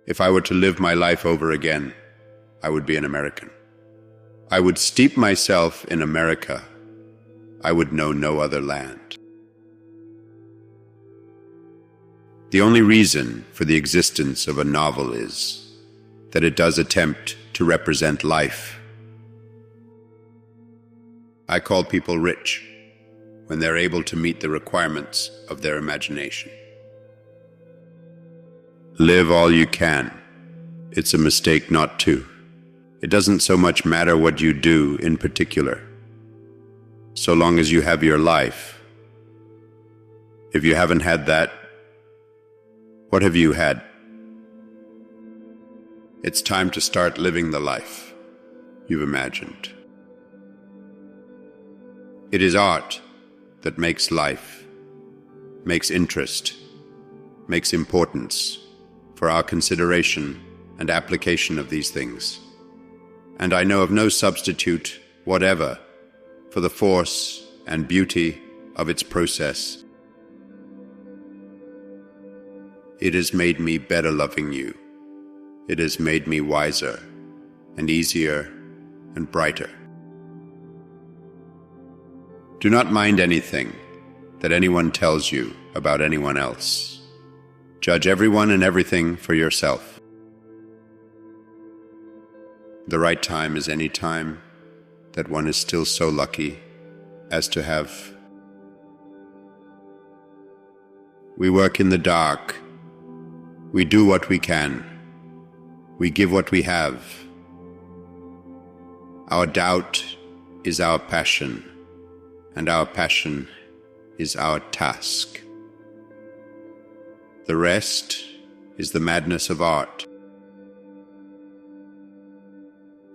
If I were to live my life over again, I would be an American. I would steep myself in America. I would know no other land. The only reason for the existence of a novel is that it does attempt to represent life. I call people rich when they're able to meet the requirements of their imagination. Live all you can. It's a mistake not to. It doesn't so much matter what you do in particular, so long as you have your life. If you haven't had that, what have you had? It's time to start living the life you've imagined. It is art that makes life, makes interest, makes importance for our consideration and application of these things. And I know of no substitute whatever for the force and beauty of its process. It has made me better loving you. It has made me wiser and easier and brighter. Do not mind anything that anyone tells you about anyone else. Judge everyone and everything for yourself. The right time is any time that one is still so lucky as to have. We work in the dark. We do what we can. We give what we have. Our doubt is our passion, and our passion is our task. The rest is the madness of art.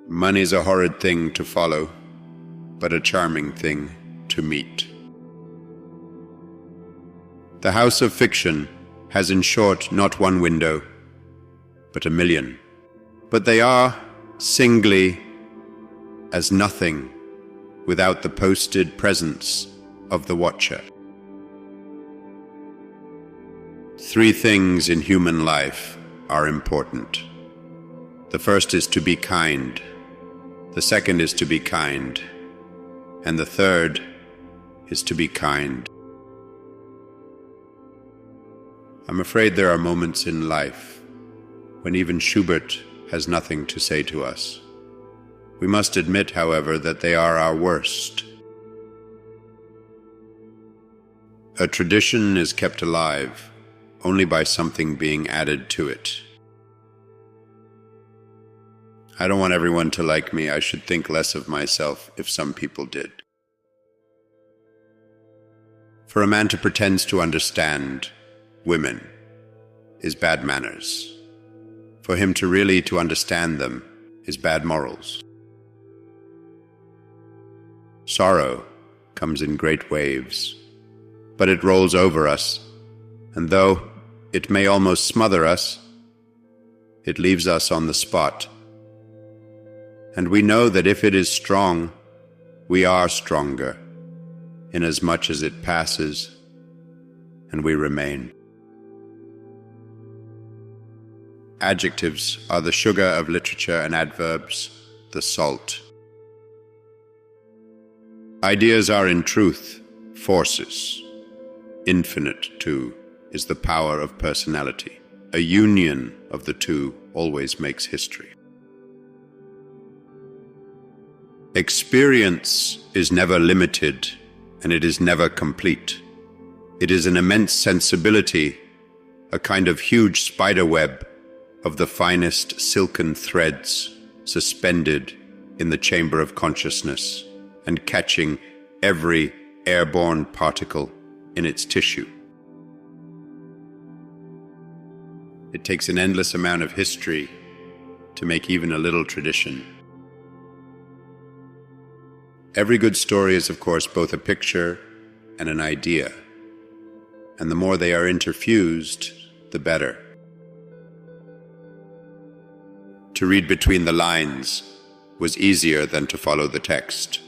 Money's a horrid thing to follow, but a charming thing to meet. The house of fiction has in short not one window, but a million. But they are singly as nothing without the posted presence of the watcher. 3 things in human life are important. The first is to be kind. The second is to be kind. And the third is to be kind. I'm afraid there are moments in life when even Schubert has nothing to say to us. We must admit, however, that they are our worst. A tradition is kept alive only by something being added to it. I don't want everyone to like me. I should think less of myself if some people did. For a man to pretend to understand women is bad manners. For him to really understand them is bad morals. Sorrow comes in great waves, but it rolls over us, and though it may almost smother us, it leaves us on the spot. And we know that if it is strong, we are stronger, inasmuch as it passes, and we remain. Adjectives are the sugar of literature, and adverbs the salt. Ideas are in truth forces. Infinite, too, is the power of personality. A union of the two always makes history. Experience is never limited, and it is never complete. It is an immense sensibility, a kind of huge spiderweb of the finest silken threads suspended in the chamber of consciousness and catching every airborne particle in its tissue. It takes an endless amount of history to make even a little tradition. Every good story is, of course, both a picture and an idea, and the more they are interfused, the better. To read between the lines was easier than to follow the text.